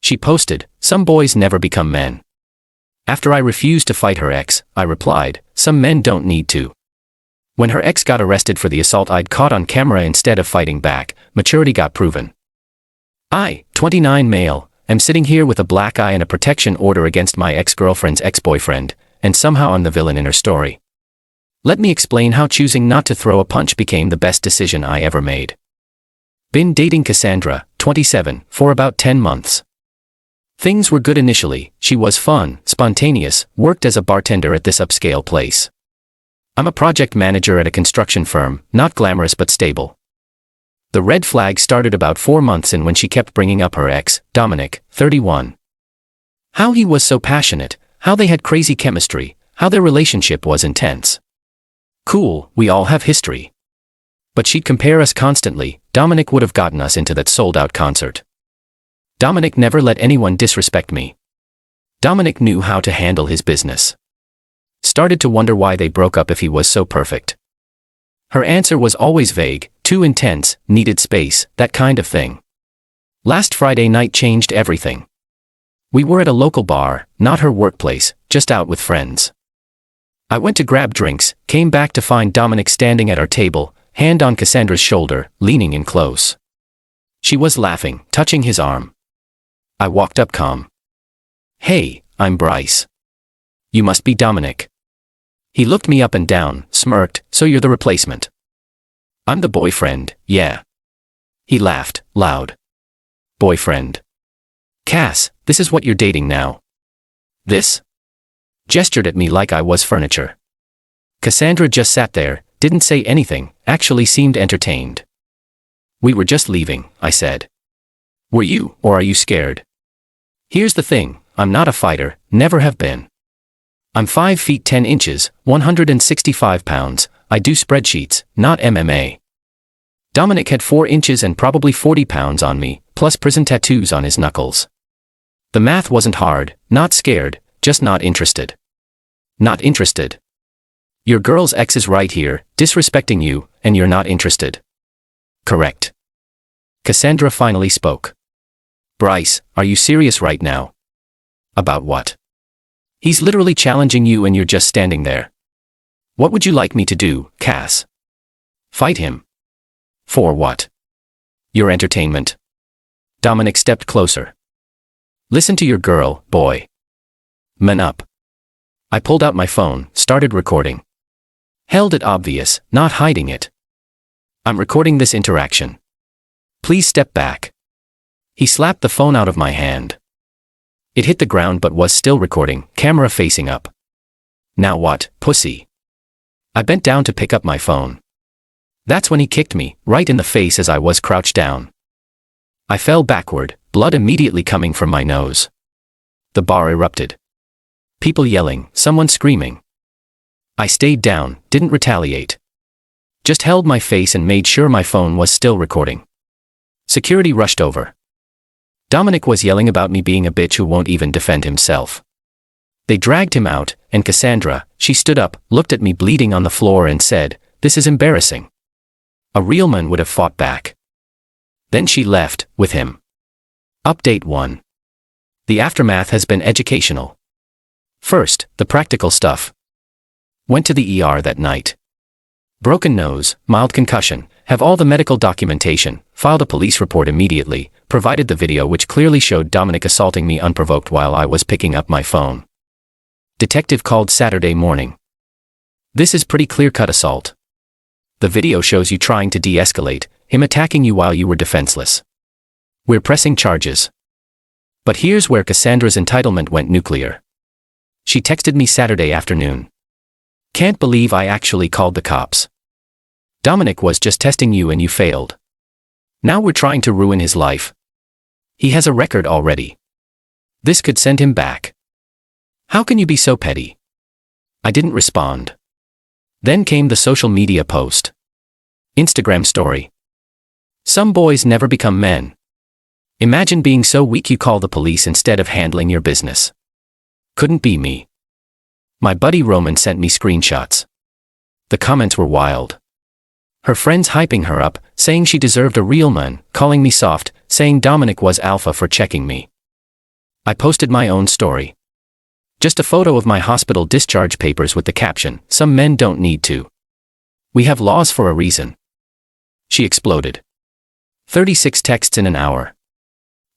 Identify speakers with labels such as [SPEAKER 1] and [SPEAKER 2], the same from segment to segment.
[SPEAKER 1] She posted, "Some boys never become men." After I refused to fight her ex, I replied, "Some men don't need to." When her ex got arrested for the assault I'd caught on camera instead of fighting back, maturity got proven. I, 29 male, am sitting here with a black eye and a protection order against my ex-girlfriend's ex-boyfriend, and somehow I'm the villain in her story. Let me explain how choosing not to throw a punch became the best decision I ever made. Been dating Cassandra, 27, for about 10 months. Things were good initially. She was fun, spontaneous, worked as a bartender at this upscale place. I'm a project manager at a construction firm, not glamorous but stable. The red flag started about 4 months in when she kept bringing up her ex, Dominic, 31. How he was so passionate, how they had crazy chemistry, how their relationship was intense. Cool, we all have history. But she'd compare us constantly. Dominic would have gotten us into that sold-out concert. Dominic never let anyone disrespect me. Dominic knew how to handle his business. Started to wonder why they broke up if he was so perfect. Her answer was always vague, too intense, needed space, that kind of thing. Last Friday night changed everything. We were at a local bar, not her workplace, just out with friends. I went to grab drinks, came back to find Dominic standing at our table, hand on Cassandra's shoulder, leaning in close. She was laughing, touching his arm. I walked up calm. "Hey, I'm Bryce. You must be Dominic." He looked me up and down, smirked, "So you're the replacement?" "I'm the boyfriend, yeah." He laughed, loud. "Boyfriend? Cass, this is what you're dating now." "This?" Gestured at me like I was furniture. Cassandra just sat there, didn't say anything, actually seemed entertained. "We were just leaving," I said. "Were you, or are you scared?" "Here's the thing, I'm not a fighter, never have been. I'm 5 feet 10 inches, 165 pounds, I do spreadsheets, not MMA." Dominic had 4 inches and probably 40 pounds on me, plus prison tattoos on his knuckles. The math wasn't hard, not scared, just not interested. Not interested. Your girl's ex is right here, disrespecting you, and you're not interested. Correct. Cassandra finally spoke. "Bryce, are you serious right now?" "About what?" "He's literally challenging you and you're just standing there." "What would you like me to do, Cass?" "Fight him." "For what?" "Your entertainment." Dominic stepped closer. "Listen to your girl, boy. Man up." I pulled out my phone, started recording. Held it obvious, not hiding it. "I'm recording this interaction. Please step back." He slapped the phone out of my hand. It hit the ground but was still recording, camera facing up. "Now what, pussy?" I bent down to pick up my phone. That's when he kicked me, right in the face as I was crouched down. I fell backward, blood immediately coming from my nose. The bar erupted. People yelling, someone screaming. I stayed down, didn't retaliate. Just held my face and made sure my phone was still recording. Security rushed over. Dominic was yelling about me being a bitch who won't even defend himself. They dragged him out, and Cassandra, she stood up, looked at me bleeding on the floor and said, "This is embarrassing." A real man would have fought back. Then she left, with him. Update 1. The aftermath has been educational. First, the practical stuff. Went to the ER that night. Broken nose, mild concussion, have all the medical documentation, filed a police report immediately, provided the video which clearly showed Dominic assaulting me unprovoked while I was picking up my phone. Detective called Saturday morning. This is pretty clear-cut assault. The video shows you trying to de-escalate, him attacking you while you were defenseless. We're pressing charges. But here's where Cassandra's entitlement went nuclear. She texted me Saturday afternoon. "Can't believe I actually called the cops. Dominic was just testing you and you failed. Now we're trying to ruin his life. He has a record already. This could send him back. How can you be so petty?" I didn't respond. Then came the social media post. Instagram story. "Some boys never become men. Imagine being so weak you call the police instead of handling your business." Couldn't be me. My buddy Roman sent me screenshots. The comments were wild. Her friends hyping her up, saying she deserved a real man, calling me soft, saying Dominic was alpha for checking me. I posted my own story. Just a photo of my hospital discharge papers with the caption, "Some men don't need to. We have laws for a reason." She exploded. 36 texts in an hour.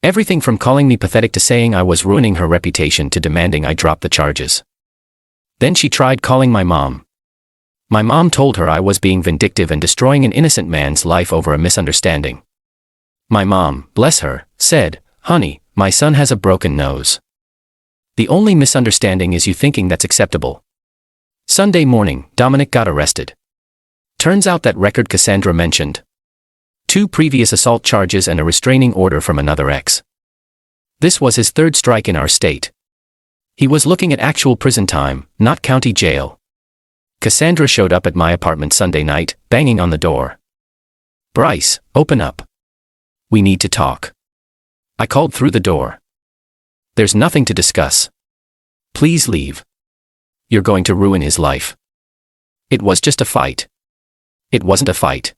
[SPEAKER 1] Everything from calling me pathetic to saying I was ruining her reputation to demanding I drop the charges. Then she tried calling my mom. My mom told her I was being vindictive and destroying an innocent man's life over a misunderstanding. My mom, bless her, said, "Honey, my son has a broken nose. The only misunderstanding is you thinking that's acceptable." Sunday morning, Dominic got arrested. Turns out that record Cassandra mentioned. 2 previous assault charges and a restraining order from another ex. This was his 3rd strike in our state. He was looking at actual prison time, not county jail. Cassandra showed up at my apartment Sunday night, banging on the door. "Bryce, open up. We need to talk." I called through the door. "There's nothing to discuss. Please leave. You're going to ruin his life." It was just a fight. It wasn't a fight.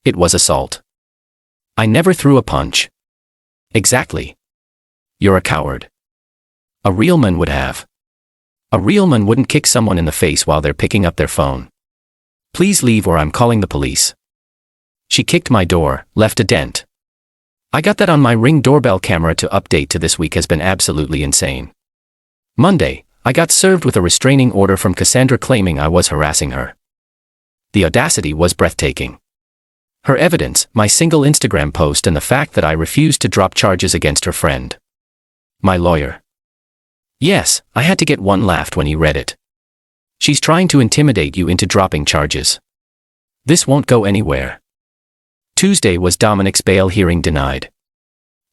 [SPEAKER 1] It was assault. I never threw a punch. Exactly. You're a coward. A real man would have. A real man wouldn't kick someone in the face while they're picking up their phone. Please leave or I'm calling the police. She kicked my door, left a dent. I got that on my Ring doorbell camera to update to this week has been absolutely insane. Monday, I got served with a restraining order from Cassandra claiming I was harassing her. The audacity was breathtaking. Her evidence, my single Instagram post and the fact that I refused to drop charges against her friend. My lawyer. Yes, I had to get one laughed when he read it. She's trying to intimidate you into dropping charges. This won't go anywhere. Tuesday was Dominic's bail hearing denied.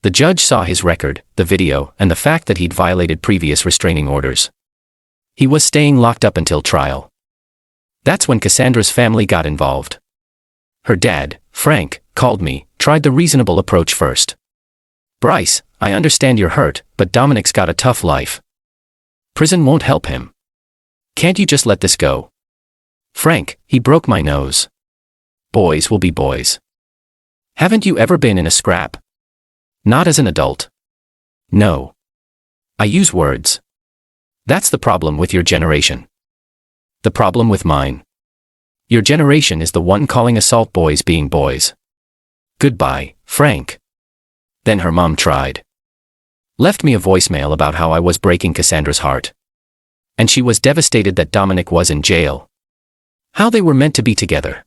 [SPEAKER 1] The judge saw his record, the video, and the fact that he'd violated previous restraining orders. He was staying locked up until trial. That's when Cassandra's family got involved. Her dad, Frank, called me, tried the reasonable approach first. "Bryce, I understand you're hurt, but Dominic's got a tough life. Prison won't help him. Can't you just let this go?" "Frank, he broke my nose. Boys will be boys. Haven't you ever been in a scrap?" "Not as an adult." "No. I use words. That's the problem with your generation. The problem with mine. Your generation is the one calling assault boys being boys. Goodbye, Frank." Then her mom tried. Left me a voicemail about how I was breaking Cassandra's heart. And she was devastated that Dominic was in jail. How they were meant to be together.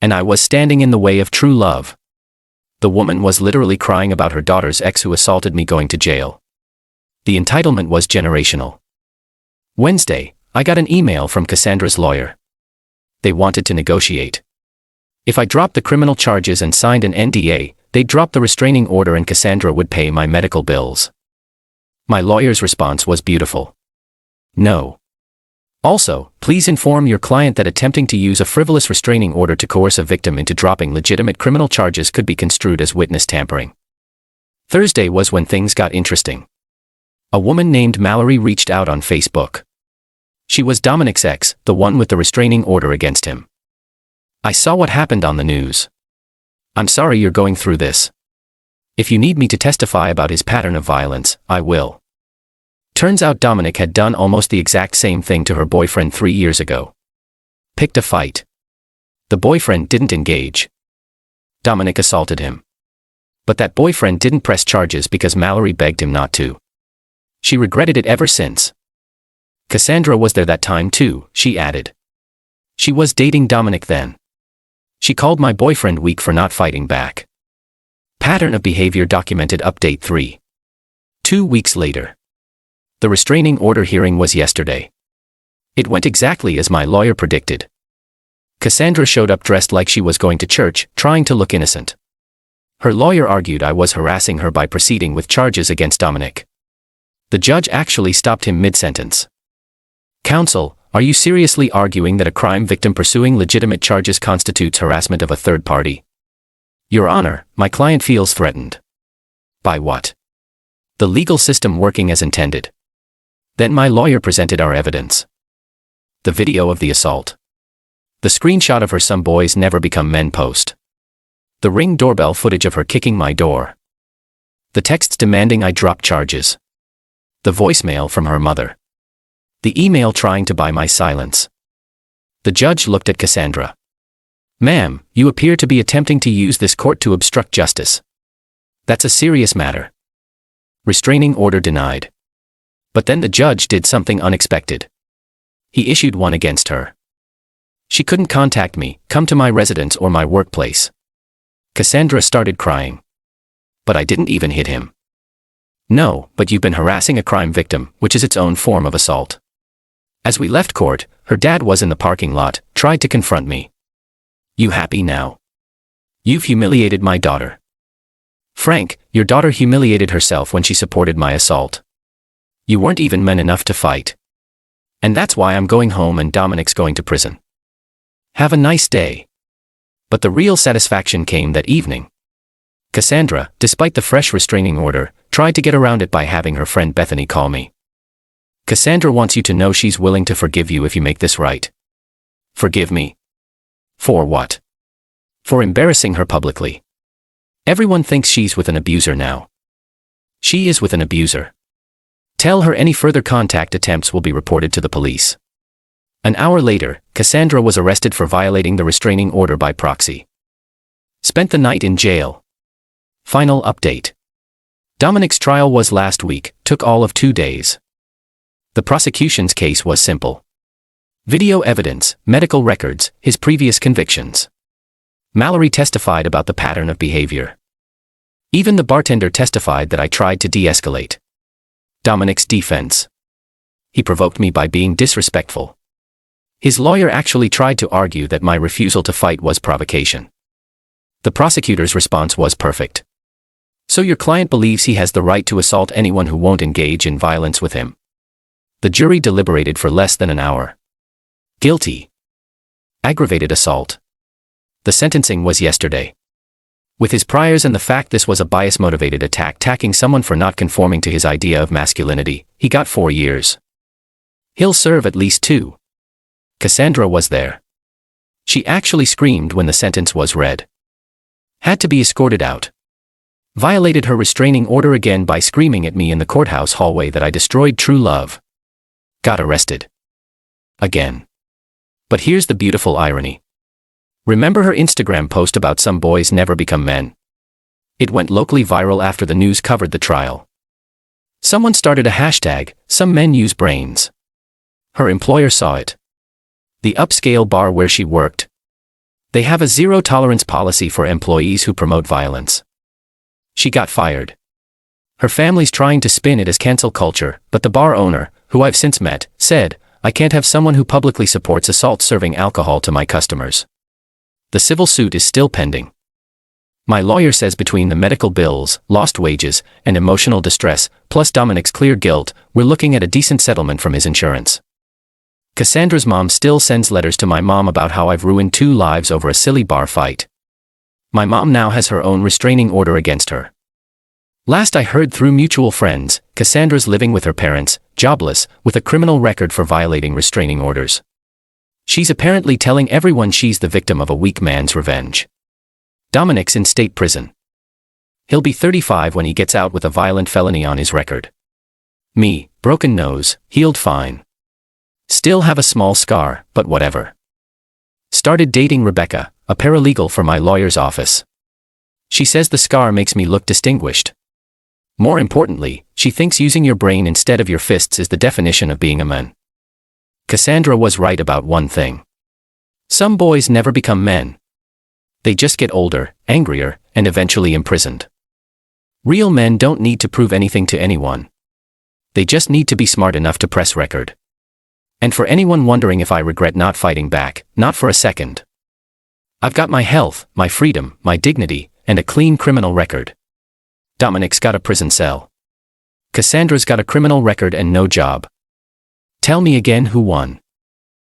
[SPEAKER 1] And I was standing in the way of true love. The woman was literally crying about her daughter's ex who assaulted me going to jail. The entitlement was generational. Wednesday, I got an email from Cassandra's lawyer. They wanted to negotiate. If I dropped the criminal charges and signed an NDA, they'd drop the restraining order and Cassandra would pay my medical bills. My lawyer's response was beautiful. No. Also, please inform your client that attempting to use a frivolous restraining order to coerce a victim into dropping legitimate criminal charges could be construed as witness tampering. Thursday was when things got interesting. A woman named Mallory reached out on Facebook. She was Dominic's ex, the one with the restraining order against him. "I saw what happened on the news. I'm sorry you're going through this. If you need me to testify about his pattern of violence, I will." Turns out Dominic had done almost the exact same thing to her boyfriend 3 years ago. Picked a fight. The boyfriend didn't engage. Dominic assaulted him. But that boyfriend didn't press charges because Mallory begged him not to. She regretted it ever since. Cassandra was there that time too, she added. She was dating Dominic then. She called my boyfriend weak for not fighting back. Pattern of behavior documented update 3. 2 weeks later. The restraining order hearing was yesterday. It went exactly as my lawyer predicted. Cassandra showed up dressed like she was going to church, trying to look innocent. Her lawyer argued I was harassing her by proceeding with charges against Dominic. The judge actually stopped him mid-sentence. "Counsel, are you seriously arguing that a crime victim pursuing legitimate charges constitutes harassment of a third party?" "Your Honor, my client feels threatened." "By what?" "The legal system working as intended." Then my lawyer presented our evidence. The video of the assault. The screenshot of her "Some boys never become men" post. The Ring doorbell footage of her kicking my door. The texts demanding I drop charges. The voicemail from her mother. The email trying to buy my silence. The judge looked at Cassandra. "Ma'am, you appear to be attempting to use this court to obstruct justice. That's a serious matter. Restraining order denied." But then the judge did something unexpected. He issued one against her. She couldn't contact me, come to my residence or my workplace. Cassandra started crying. But I didn't even hit him. "No, but you've been harassing a crime victim, which is its own form of assault." As we left court, her dad was in the parking lot, tried to confront me. "You happy now? You've humiliated my daughter. Frank, your daughter humiliated herself when she supported my assault. You weren't even men enough to fight. And that's why I'm going home and Dominic's going to prison. Have a nice day." But the real satisfaction came that evening. Cassandra, despite the fresh restraining order, tried to get around it by having her friend Bethany call me. "Cassandra wants you to know she's willing to forgive you if you make this right." "Forgive me? For what?" "For embarrassing her publicly. Everyone thinks she's with an abuser now." "She is with an abuser. Tell her any further contact attempts will be reported to the police." An hour later, Cassandra was arrested for violating the restraining order by proxy. Spent the night in jail. Final update. Dominic's trial was last week, took all of 2 days. The prosecution's case was simple. Video evidence, medical records, his previous convictions. Mallory testified about the pattern of behavior. Even the bartender testified that I tried to de-escalate. Dominic's defense. He provoked me by being disrespectful. His lawyer actually tried to argue that my refusal to fight was provocation. The prosecutor's response was perfect. "So your client believes he has the right to assault anyone who won't engage in violence with him?" The jury deliberated for less than an hour. Guilty. Aggravated assault. The sentencing was yesterday. With his priors and the fact this was a bias-motivated attack attacking someone for not conforming to his idea of masculinity, he got 4 years. He'll serve at least 2. Cassandra was there. She actually screamed when the sentence was read. Had to be escorted out. Violated her restraining order again by screaming at me in the courthouse hallway that I destroyed true love. Got arrested. Again. But here's the beautiful irony. Remember her Instagram post about some boys never become men? It went locally viral after the news covered the trial. Someone started a hashtag, "Some men use brains." Her employer saw it. The upscale bar where she worked. They have a zero-tolerance policy for employees who promote violence. She got fired. Her family's trying to spin it as cancel culture, but the bar owner, who I've since met, said, "I can't have someone who publicly supports assault serving alcohol to my customers." The civil suit is still pending. My lawyer says between the medical bills, lost wages, and emotional distress, plus Dominic's clear guilt, we're looking at a decent settlement from his insurance. Cassandra's mom still sends letters to my mom about how I've ruined 2 lives over a silly bar fight. My mom now has her own restraining order against her. Last I heard through mutual friends, Cassandra's living with her parents, jobless, with a criminal record for violating restraining orders. She's apparently telling everyone she's the victim of a weak man's revenge. Dominic's in state prison. He'll be 35 when he gets out with a violent felony on his record. Me, broken nose, healed fine. Still have a small scar, but whatever. Started dating Rebecca, a paralegal for my lawyer's office. She says the scar makes me look distinguished. More importantly, she thinks using your brain instead of your fists is the definition of being a man. Cassandra was right about one thing. Some boys never become men. They just get older, angrier, and eventually imprisoned. Real men don't need to prove anything to anyone. They just need to be smart enough to press record. And for anyone wondering if I regret not fighting back, not for a second. I've got my health, my freedom, my dignity, and a clean criminal record. Dominic's got a prison cell. Cassandra's got a criminal record and no job. Tell me again who won.